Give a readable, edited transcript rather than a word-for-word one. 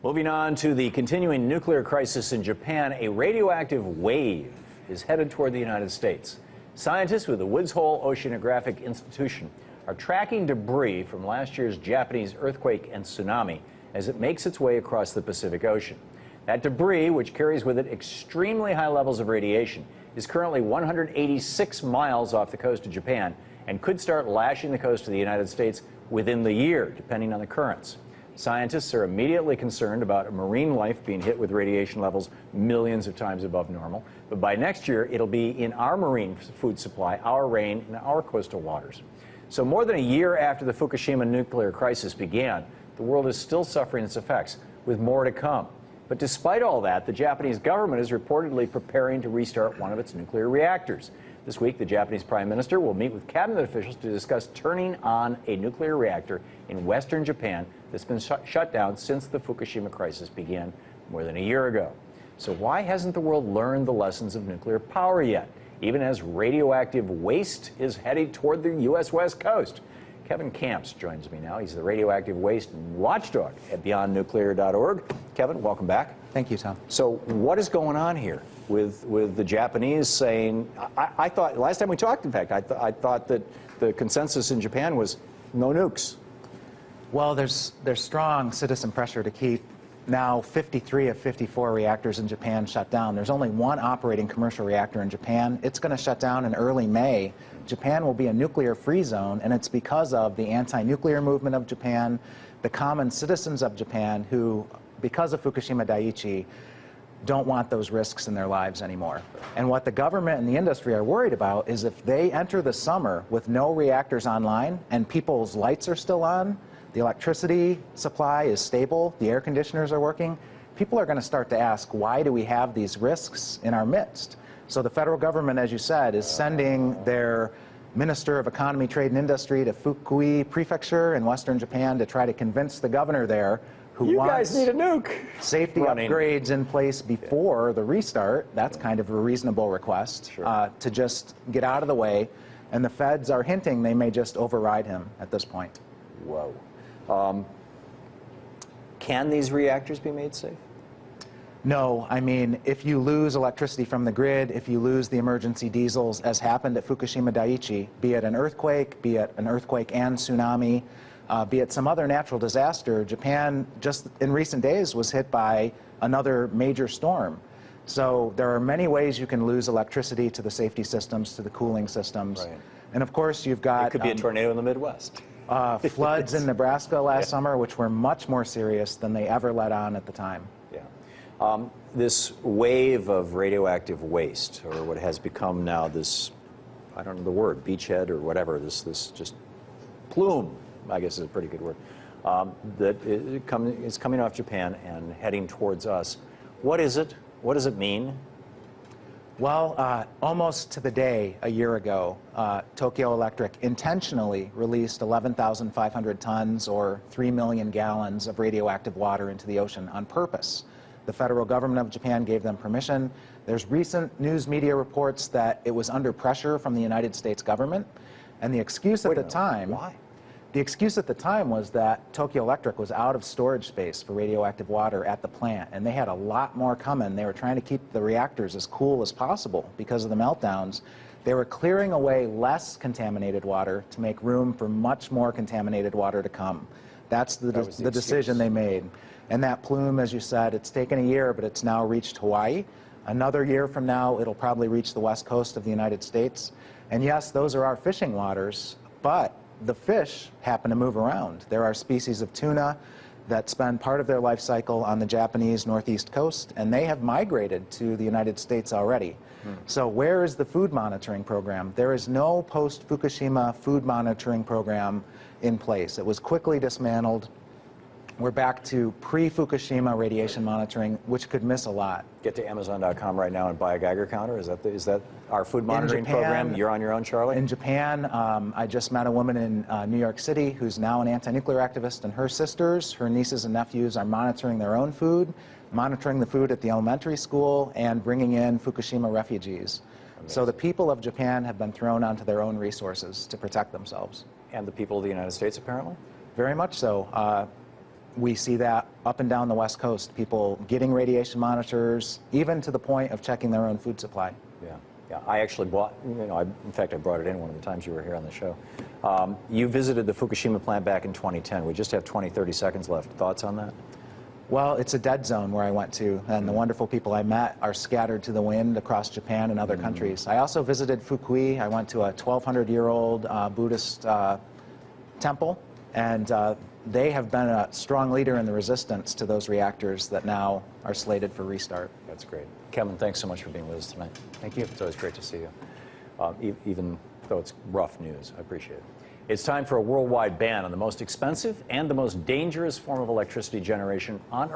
Moving on to the continuing nuclear crisis in Japan, a radioactive wave is headed toward the United States. Scientists with the Woods Hole Oceanographic Institution are tracking debris from last year's Japanese earthquake and tsunami as it makes its way across the Pacific Ocean. That debris, which carries with it extremely high levels of radiation, is currently 186 miles off the coast of Japan and could start lashing the coast of the United States within the year, depending on the currents. Scientists are immediately concerned about marine life being hit with radiation levels millions of times above normal. But by next year, it'll be in our marine food supply, our rain, and our coastal waters. So more than a year after the Fukushima nuclear crisis began, the world is still suffering its effects, with more to come. But despite all that, the Japanese government is reportedly preparing to restart one of its nuclear reactors. This week, the Japanese Prime Minister will meet with cabinet officials to discuss turning on a nuclear reactor in western Japan that's been shut down since the Fukushima crisis began more than a year ago. So why hasn't the world learned the lessons of nuclear power yet, even as radioactive waste is heading toward the U.S. West Coast? Kevin Kamps joins me now. He's the radioactive waste watchdog at beyondnuclear.org. Kevin, welcome back. Thank you, Tom. So what is going on here with the Japanese saying, I thought, last time we talked, in fact, I thought that the consensus in Japan was no nukes. Well, there's strong citizen pressure to keep now 53 of 54 reactors in Japan shut down. There's only one operating commercial reactor in Japan. It's going to shut down in early May. Japan will be a nuclear-free zone, and it's because of the anti-nuclear movement of Japan, the common citizens of Japan who, because of Fukushima Daiichi, don't want those risks in their lives anymore. And what the government and the industry are worried about is if they enter the summer with no reactors online and people's lights are still on, the electricity supply is stable, the air conditioners are working, people are going to start to ask, why do we have these risks in our midst? So the federal government, as you said, is sending their Minister of Economy, Trade and Industry to Fukui Prefecture in western Japan to try to convince the governor there who wants guys need a nuke. Safety upgrades in place before the restart. That's kind of a reasonable request, Sure. to just get out of the way. And the feds are hinting they may just override him at this point. Whoa. Can these reactors be made safe? No, I mean, if you lose electricity from the grid, if you lose the emergency diesels, as happened at Fukushima Daiichi, be it an earthquake and tsunami, be it some other natural disaster, Japan just in recent days was hit by another major storm. So there are many ways you can lose electricity to the safety systems, to the cooling systems. Right. And of course you've got— It could be a tornado in the Midwest. Floods in Nebraska last summer, which were much more serious than they ever let on at the time. Yeah. This wave of radioactive waste, or what has become now this, I don't know the word, beachhead or whatever, this just plume, I guess is a pretty good word, that is coming off Japan and heading towards us. What is it? What does it mean? Well, almost to the day a year ago, Tokyo Electric intentionally released 11,500 tons or 3 million gallons of radioactive water into the ocean on purpose. The federal government of Japan gave them permission. There's recent news media reports that it was under pressure from the United States government, and the excuse at the time— Why? The excuse at the time was that Tokyo Electric was out of storage space for radioactive water at the plant, and they had a lot more coming. They were trying to keep the reactors as cool as possible because of the meltdowns. They were clearing away less contaminated water to make room for much more contaminated water to come. That's the decision they made. And that plume, as you said, it's taken a year, but it's now reached Hawaii. Another year from now, it'll probably reach the west coast of the United States. And yes, those are our fishing waters, but the fish happen to move around. There are species of tuna that spend part of their life cycle on the Japanese northeast coast, and they have migrated to the United States already. So where is the food monitoring program? There is no post-Fukushima food monitoring program in place. It was quickly dismantled. We're back to pre-Fukushima radiation monitoring, which could miss a lot. Get to Amazon.com right now and buy a Geiger counter? Is that our food monitoring program? You're on your own, Charlie? In Japan, I just met a woman in New York City who's now an anti-nuclear activist, and her sisters, her nieces and nephews are monitoring their own food, monitoring the food at the elementary school, and bringing in Fukushima refugees. Amazing. So the people of Japan have been thrown onto their own resources to protect themselves. And the people of the United States, apparently? Very much so. we see that up and down the West Coast, people getting radiation monitors, even to the point of checking their own food supply. Yeah, yeah. I actually bought, in fact, I brought it in one of the times you were here on the show. You visited the Fukushima plant back in 2010. We just have 20, 30 seconds left. Thoughts on that? Well, it's a dead zone where I went to, and the wonderful people I met are scattered to the wind across Japan and other countries. I also visited Fukui. I went to a 1,200-year-old Buddhist temple, and they have been a strong leader in the resistance to those reactors that now are slated for restart. That's great. Kevin, thanks so much for being with us tonight. Thank you. It's always great to see you, even though it's rough news. I appreciate it. It's time for a worldwide ban on the most expensive and the most dangerous form of electricity generation on Earth.